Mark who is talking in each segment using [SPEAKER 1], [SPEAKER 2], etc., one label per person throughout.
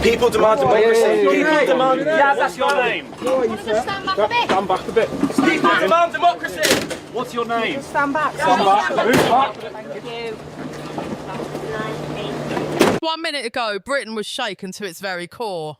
[SPEAKER 1] People demand democracy. People demand...
[SPEAKER 2] Yeah, that's your name.
[SPEAKER 3] Stand back a bit.
[SPEAKER 2] Stand back a bit.
[SPEAKER 1] People demand democracy.
[SPEAKER 2] What's your name?
[SPEAKER 3] Stand back.
[SPEAKER 2] Stand back. Move back.
[SPEAKER 3] Thank you.
[SPEAKER 4] 1 minute ago, Britain was shaken to its very core.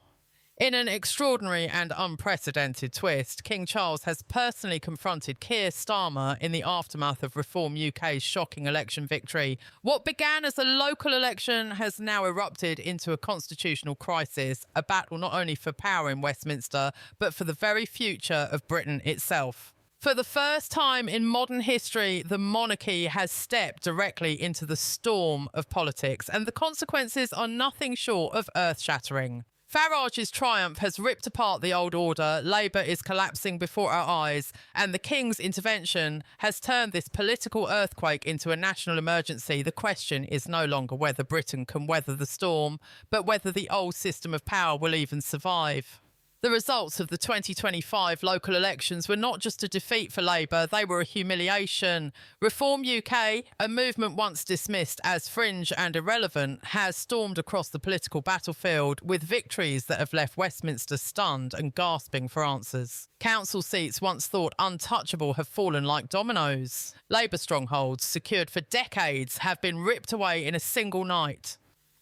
[SPEAKER 4] In an extraordinary and unprecedented twist, King Charles has personally confronted Keir Starmer in the aftermath of Reform UK's shocking election victory. What began as a local election has now erupted into a constitutional crisis, a battle not only for power in Westminster, but for the very future of Britain itself. For the first time in modern history, the monarchy has stepped directly into the storm of politics, and the consequences are nothing short of earth-shattering. Farage's triumph has ripped apart the old order, Labour is collapsing before our eyes, and the King's intervention has turned this political earthquake into a national emergency. The question is no longer whether Britain can weather the storm, but whether the old system of power will even survive. The results of the 2025 local elections were not just a defeat for Labour, they were a humiliation. Reform UK, a movement once dismissed as fringe and irrelevant, has stormed across the political battlefield with victories that have left Westminster stunned and gasping for answers. Council seats once thought untouchable have fallen like dominoes. Labour strongholds, secured for decades, have been ripped away in a single night.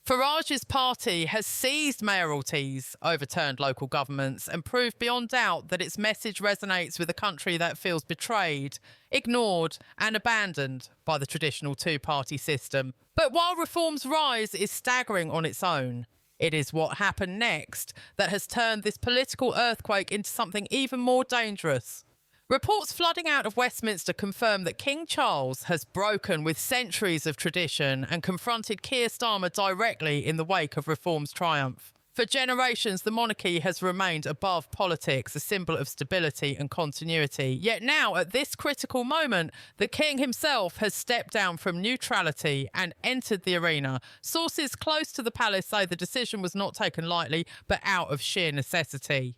[SPEAKER 4] Farage's party has seized mayoralties, overturned local governments, and proved beyond doubt that its message resonates with a country that feels betrayed, ignored, and abandoned by the traditional two-party system. But while Reform's rise is staggering on its own, it is what happened next that has turned this political earthquake into something even more dangerous. Reports flooding out of Westminster confirm that King Charles has broken with centuries of tradition and confronted Keir Starmer directly in the wake of Reform's triumph. For generations, the monarchy has remained above politics, a symbol of stability and continuity. Yet now, at this critical moment, the King himself has stepped down from neutrality and entered the arena. Sources close to the palace say the decision was not taken lightly, but out of sheer necessity.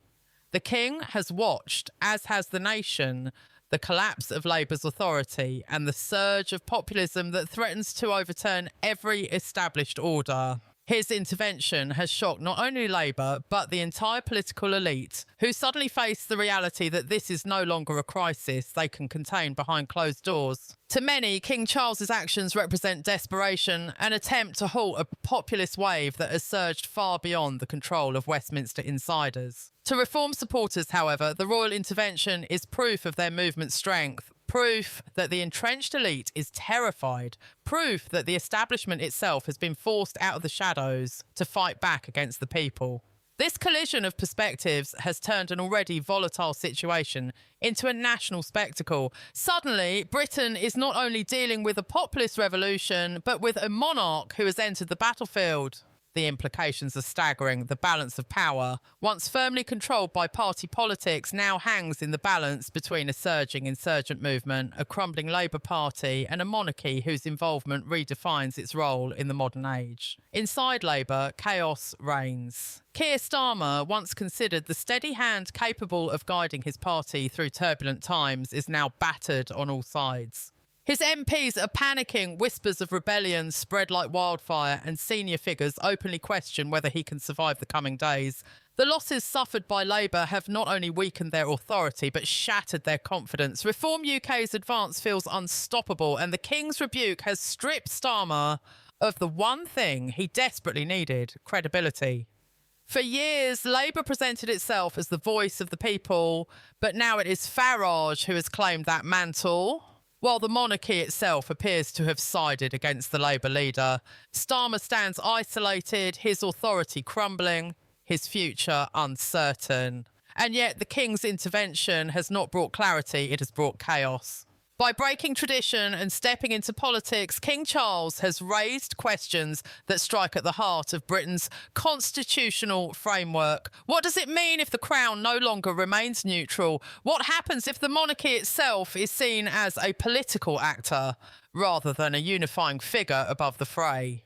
[SPEAKER 4] The King has watched, as has the nation, the collapse of Labour's authority and the surge of populism that threatens to overturn every established order. His intervention has shocked not only Labour, but the entire political elite, who suddenly face the reality that this is no longer a crisis they can contain behind closed doors. To many, King Charles's actions represent desperation, an attempt to halt a populist wave that has surged far beyond the control of Westminster insiders. To Reform supporters, however, the royal intervention is proof of their movement's strength, proof that the entrenched elite is terrified, proof that the establishment itself has been forced out of the shadows to fight back against the people. This collision of perspectives has turned an already volatile situation into a national spectacle. Suddenly, Britain is not only dealing with a populist revolution, but with a monarch who has entered the battlefield. The implications are staggering. The balance of power, once firmly controlled by party politics, now hangs in the balance between a surging insurgent movement, a crumbling Labour Party, and a monarchy whose involvement redefines its role in the modern age. Inside Labour, chaos reigns. Keir Starmer, once considered the steady hand capable of guiding his party through turbulent times, is now battered on all sides. His MPs are panicking, whispers of rebellion spread like wildfire, and senior figures openly question whether he can survive the coming days. The losses suffered by Labour have not only weakened their authority, but shattered their confidence. Reform UK's advance feels unstoppable, and the King's rebuke has stripped Starmer of the one thing he desperately needed: credibility. For years, Labour presented itself as the voice of the people, but now it is Farage who has claimed that mantle. While the monarchy itself appears to have sided against the Labour leader, Starmer stands isolated, his authority crumbling, his future uncertain. And yet the King's intervention has not brought clarity, it has brought chaos. By breaking tradition and stepping into politics, King Charles has raised questions that strike at the heart of Britain's constitutional framework. What does it mean if the Crown no longer remains neutral? What happens if the monarchy itself is seen as a political actor rather than a unifying figure above the fray?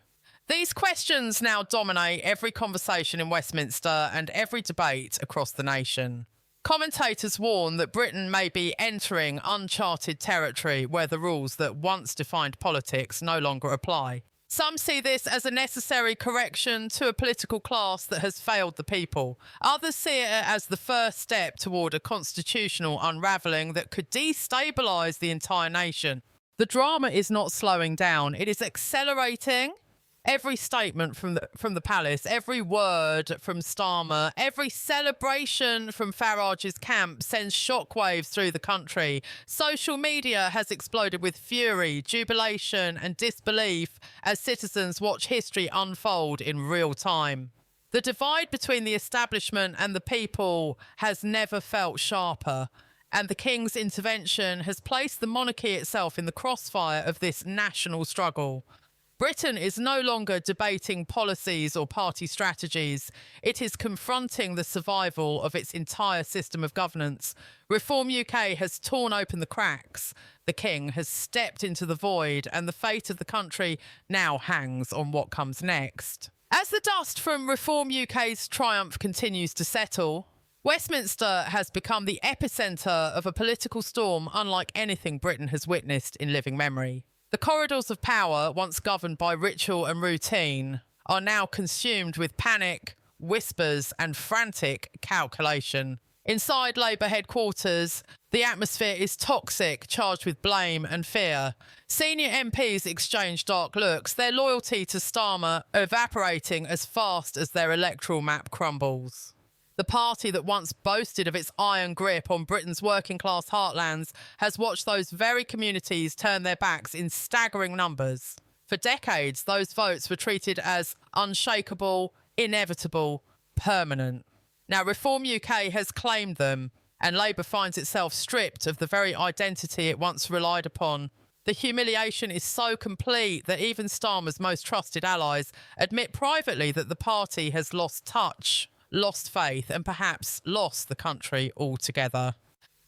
[SPEAKER 4] These questions now dominate every conversation in Westminster and every debate across the nation. Commentators warn that Britain may be entering uncharted territory where the rules that once defined politics no longer apply. Some see this as a necessary correction to a political class that has failed the people. Others see it as the first step toward a constitutional unravelling that could destabilise the entire nation. The drama is not slowing down, it is accelerating. Every statement from the palace, every word from Starmer, every celebration from Farage's camp sends shockwaves through the country. Social media has exploded with fury, jubilation and disbelief as citizens watch history unfold in real time. The divide between the establishment and the people has never felt sharper, and the King's intervention has placed the monarchy itself in the crossfire of this national struggle. Britain is no longer debating policies or party strategies. It is confronting the survival of its entire system of governance. Reform UK has torn open the cracks. The King has stepped into the void, and the fate of the country now hangs on what comes next. As the dust from Reform UK's triumph continues to settle, Westminster has become the epicentre of a political storm unlike anything Britain has witnessed in living memory. The corridors of power, once governed by ritual and routine, are now consumed with panic, whispers and frantic calculation. Inside Labour headquarters, the atmosphere is toxic, charged with blame and fear. Senior MPs exchange dark looks, their loyalty to Starmer evaporating as fast as their electoral map crumbles. The party that once boasted of its iron grip on Britain's working-class heartlands has watched those very communities turn their backs in staggering numbers. For decades, those votes were treated as unshakable, inevitable, permanent. Now, Reform UK has claimed them, and Labour finds itself stripped of the very identity it once relied upon. The humiliation is so complete that even Starmer's most trusted allies admit privately that the party has lost touch, lost faith and perhaps lost the country altogether.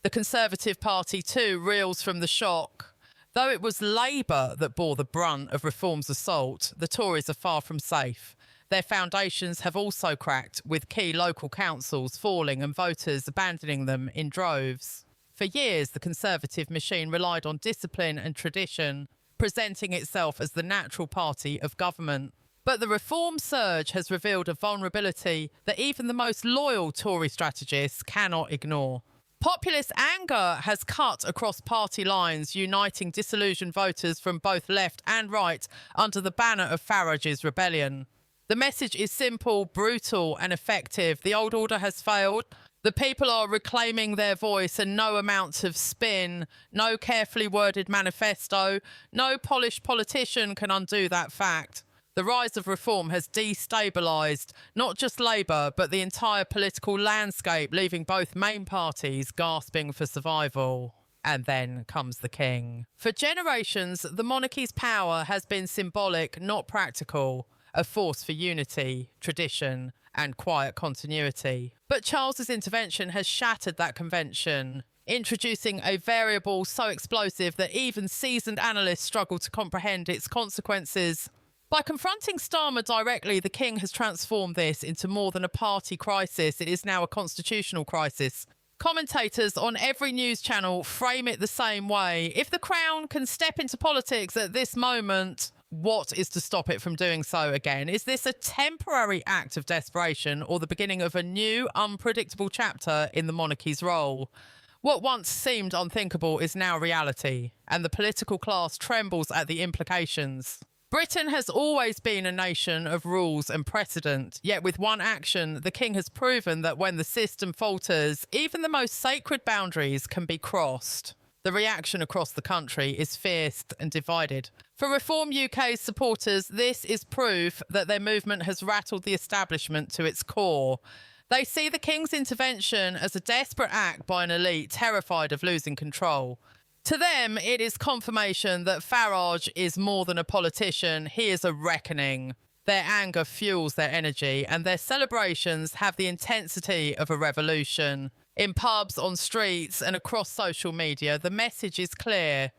[SPEAKER 4] The Conservative Party too reels from the shock. Though it was Labour that bore the brunt of Reform's assault, the Tories are far from safe. Their foundations have also cracked, with key local councils falling and voters abandoning them in droves. For years, the Conservative machine relied on discipline and tradition, presenting itself as the natural party of government. But the reform surge has revealed a vulnerability that even the most loyal Tory strategists cannot ignore. Populist anger has cut across party lines, uniting disillusioned voters from both left and right under the banner of Farage's rebellion. The message is simple, brutal and effective. The old order has failed. The people are reclaiming their voice, and no amount of spin, no carefully worded manifesto, no polished politician can undo that fact. The rise of reform has destabilised not just Labour, but the entire political landscape, leaving both main parties gasping for survival. And then comes the King. For generations, the monarchy's power has been symbolic, not practical, a force for unity, tradition, and quiet continuity. But Charles's intervention has shattered that convention, introducing a variable so explosive that even seasoned analysts struggle to comprehend its consequences. By confronting Starmer directly, the King has transformed this into more than a party crisis. It is now a constitutional crisis. Commentators on every news channel frame it the same way. If the Crown can step into politics at this moment, what is to stop it from doing so again? Is this a temporary act of desperation or the beginning of a new, unpredictable chapter in the monarchy's role? What once seemed unthinkable is now reality, and the political class trembles at the implications. Britain has always been a nation of rules and precedent, yet with one action, the King has proven that when the system falters, even the most sacred boundaries can be crossed. The reaction across the country is fierce and divided. For Reform UK's supporters, this is proof that their movement has rattled the establishment to its core. They see the King's intervention as a desperate act by an elite terrified of losing control. To them, it is confirmation that Farage is more than a politician, he is a reckoning. Their anger fuels their energy, and their celebrations have the intensity of a revolution. In pubs, on streets, and across social media, the message is clear.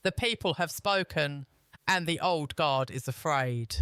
[SPEAKER 4] The people have spoken, and the old guard is afraid.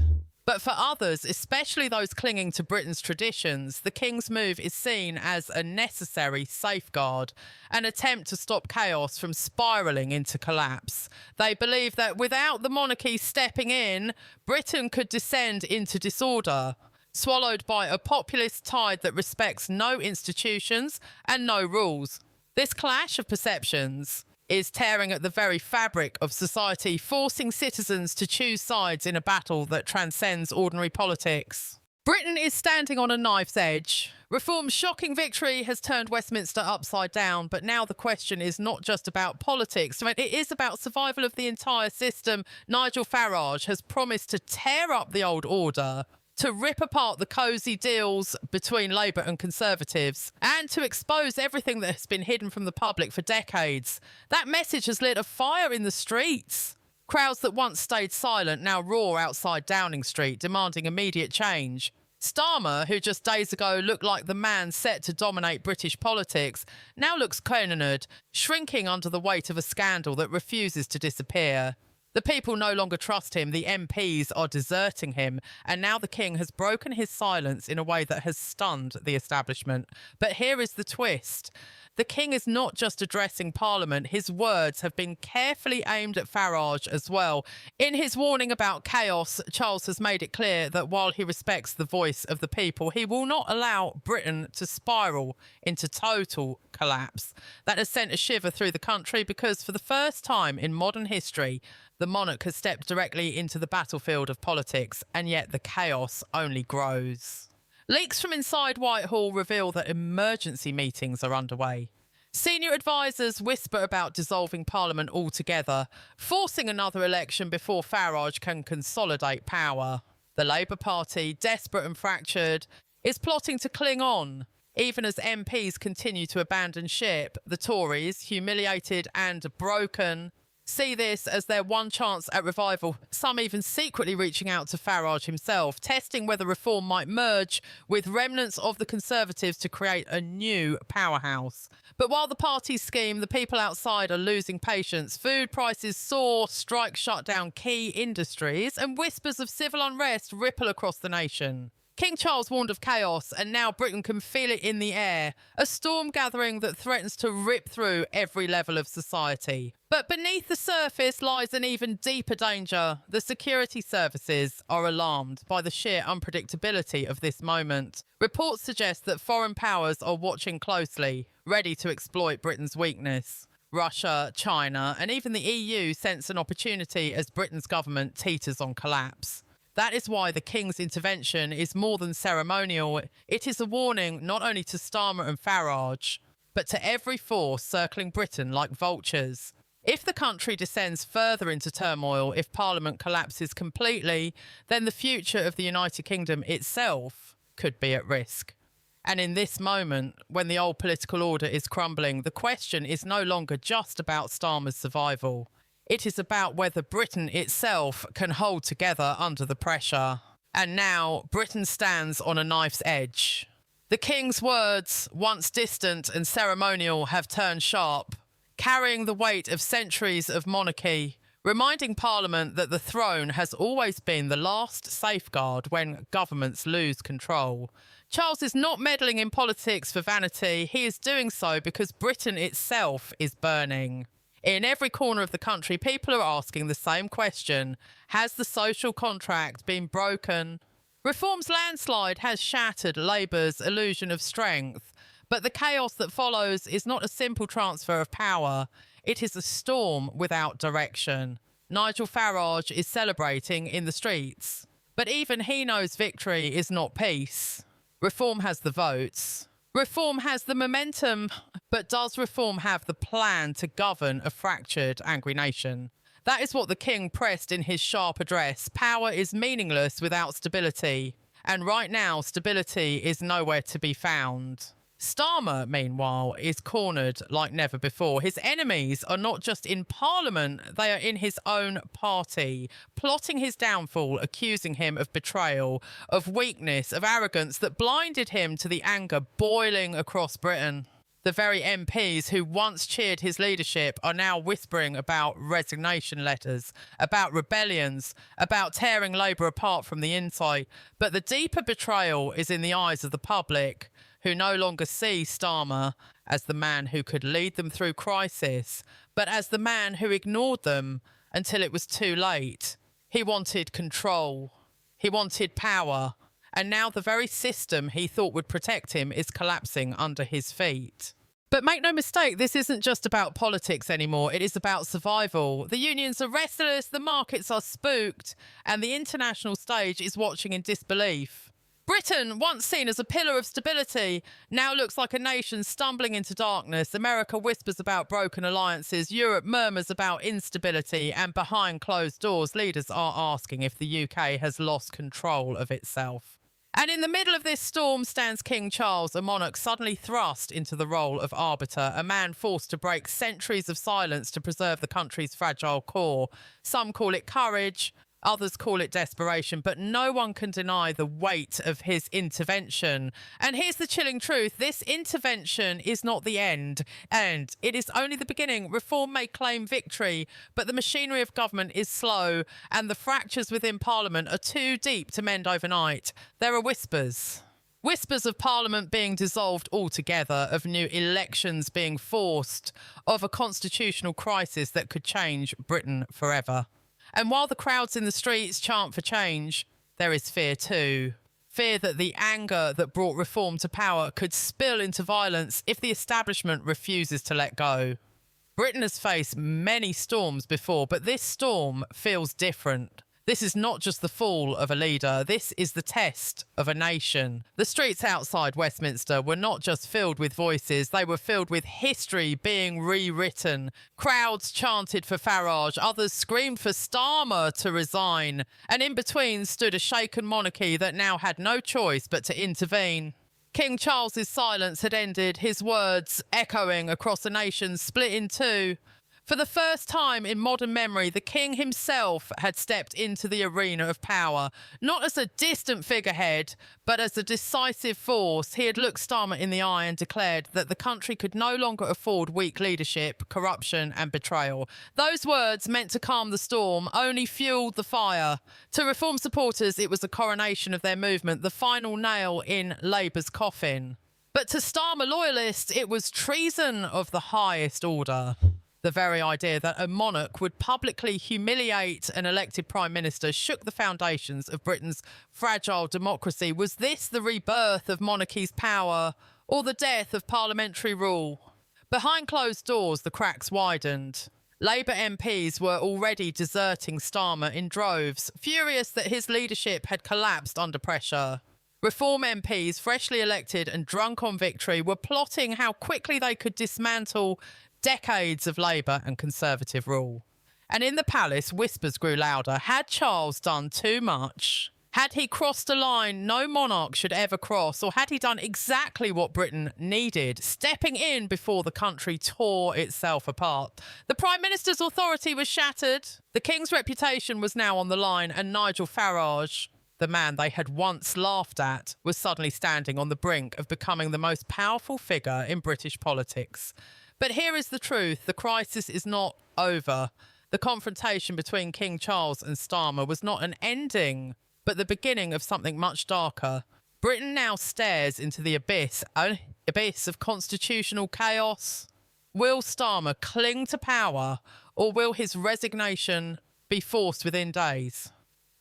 [SPEAKER 4] But for others, especially those clinging to Britain's traditions, the King's move is seen as a necessary safeguard, an attempt to stop chaos from spiralling into collapse. They believe that without the monarchy stepping in, Britain could descend into disorder, swallowed by a populist tide that respects no institutions and no rules. This clash of perceptions is tearing at the very fabric of society, forcing citizens to choose sides in a battle that transcends ordinary politics. Britain is standing on a knife's edge. Reform's shocking victory has turned Westminster upside down, but now the question is not just about politics. It is about survival of the entire system. Nigel Farage has promised to tear up the old order, to rip apart the cosy deals between Labour and Conservatives, and to expose everything that has been hidden from the public for decades. That message has lit a fire in the streets. Crowds that once stayed silent now roar outside Downing Street, demanding immediate change. Starmer, who just days ago looked like the man set to dominate British politics, now looks cornered, shrinking under the weight of a scandal that refuses to disappear. The people no longer trust him, the MPs are deserting him, and now the King has broken his silence in a way that has stunned the establishment. But here is the twist. The King is not just addressing Parliament, his words have been carefully aimed at Farage as well. In his warning about chaos, Charles has made it clear that while he respects the voice of the people, he will not allow Britain to spiral into total collapse. That has sent a shiver through the country because for the first time in modern history, the monarch has stepped directly into the battlefield of politics, and yet the chaos only grows. Leaks from inside Whitehall reveal that emergency meetings are underway. Senior advisers whisper about dissolving Parliament altogether, forcing another election before Farage can consolidate power. The Labour Party, desperate and fractured, is plotting to cling on. Even as MPs continue to abandon ship, the Tories, humiliated and broken, see this as their one chance at revival, some even secretly reaching out to Farage himself, testing whether reform might merge with remnants of the Conservatives to create a new powerhouse. But while the parties scheme, the people outside are losing patience. Food prices soar, strikes shut down key industries, and whispers of civil unrest ripple across the nation. King Charles warned of chaos, and now Britain can feel it in the air, a storm gathering that threatens to rip through every level of society. But beneath the surface lies an even deeper danger. The security services are alarmed by the sheer unpredictability of this moment. Reports suggest that foreign powers are watching closely, ready to exploit Britain's weakness. Russia, China, and even the EU sense an opportunity as Britain's government teeters on collapse. That is why the King's intervention is more than ceremonial. It is a warning not only to Starmer and Farage, but to every force circling Britain like vultures. If the country descends further into turmoil, if Parliament collapses completely, then the future of the United Kingdom itself could be at risk. And in this moment, when the old political order is crumbling, the question is no longer just about Starmer's survival. It is about whether Britain itself can hold together under the pressure. And now, Britain stands on a knife's edge. The King's words, once distant and ceremonial, have turned sharp, carrying the weight of centuries of monarchy, reminding Parliament that the throne has always been the last safeguard when governments lose control. Charles is not meddling in politics for vanity. He is doing so because Britain itself is burning. In every corner of the country, people are asking the same question. Has the social contract been broken? Reform's landslide has shattered Labour's illusion of strength, but the chaos that follows is not a simple transfer of power. It is a storm without direction. Nigel Farage is celebrating in the streets, but even he knows victory is not peace. Reform has the votes. Reform has the momentum, but does Reform have the plan to govern a fractured, angry nation? That is what the King pressed in his sharp address. Power is meaningless without stability, and right now stability is nowhere to be found. Starmer, meanwhile, is cornered like never before. His enemies are not just in Parliament, they are in his own party, plotting his downfall, accusing him of betrayal, of weakness, of arrogance that blinded him to the anger boiling across Britain. The very MPs who once cheered his leadership are now whispering about resignation letters, about rebellions, about tearing Labour apart from the inside. But the deeper betrayal is in the eyes of the public, who no longer see Starmer as the man who could lead them through crisis, but as the man who ignored them until it was too late. He wanted control. He wanted power. And now the very system he thought would protect him is collapsing under his feet. But make no mistake, this isn't just about politics anymore. It is about survival. The unions are restless, the markets are spooked, and the international stage is watching in disbelief. Britain, once seen as a pillar of stability, now looks like a nation stumbling into darkness. America whispers about broken alliances. Europe murmurs about instability. And behind closed doors, leaders are asking if the UK has lost control of itself. And in the middle of this storm stands King Charles, a monarch suddenly thrust into the role of arbiter, a man forced to break centuries of silence to preserve the country's fragile core. Some call it courage, others call it desperation, but no one can deny the weight of his intervention. And here's the chilling truth. This intervention is not the end, and it is only the beginning. Reform may claim victory, but the machinery of government is slow, and the fractures within Parliament are too deep to mend overnight. There are whispers. Whispers of Parliament being dissolved altogether, of new elections being forced, of a constitutional crisis that could change Britain forever. And while the crowds in the streets chant for change, there is fear too. Fear that the anger that brought reform to power could spill into violence if the establishment refuses to let go. Britain has faced many storms before, but this storm feels different. This is not just the fall of a leader, this is the test of a nation. The streets outside Westminster were not just filled with voices, they were filled with history being rewritten. Crowds chanted for Farage, others screamed for Starmer to resign, and in between stood a shaken monarchy that now had no choice but to intervene. King Charles's silence had ended, his words echoing across a nation split in two. For the first time in modern memory, the king himself had stepped into the arena of power, not as a distant figurehead, but as a decisive force. He had looked Starmer in the eye and declared that the country could no longer afford weak leadership, corruption and betrayal. Those words, meant to calm the storm, only fuelled the fire. To Reform supporters, it was a coronation of their movement, the final nail in Labour's coffin. But to Starmer loyalists, it was treason of the highest order. The very idea that a monarch would publicly humiliate an elected prime minister shook the foundations of Britain's fragile democracy. Was this the rebirth of monarchy's power or the death of parliamentary rule? Behind closed doors, the cracks widened. Labour MPs were already deserting Starmer in droves, furious that his leadership had collapsed under pressure. Reform MPs, freshly elected and drunk on victory, were plotting how quickly they could dismantle decades of Labour and Conservative rule. And in the palace, whispers grew louder. Had Charles done too much? Had he crossed a line no monarch should ever cross? Or had he done exactly what Britain needed, stepping in before the country tore itself apart? The Prime Minister's authority was shattered. The King's reputation was now on the line, and Nigel Farage, the man they had once laughed at, was suddenly standing on the brink of becoming the most powerful figure in British politics. But here is the truth. The crisis is not over. The confrontation between King Charles and Starmer was not an ending, but the beginning of something much darker. Britain now stares into the abyss of constitutional chaos. Will Starmer cling to power, or will his resignation be forced within days?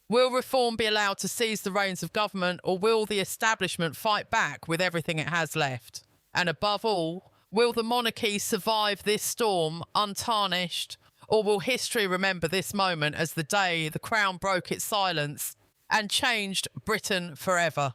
[SPEAKER 4] Will reform be allowed to seize the reins of government, or will the establishment fight back with everything it has left? And above all, will the monarchy survive this storm untarnished, or will history remember this moment as the day the crown broke its silence and changed Britain forever?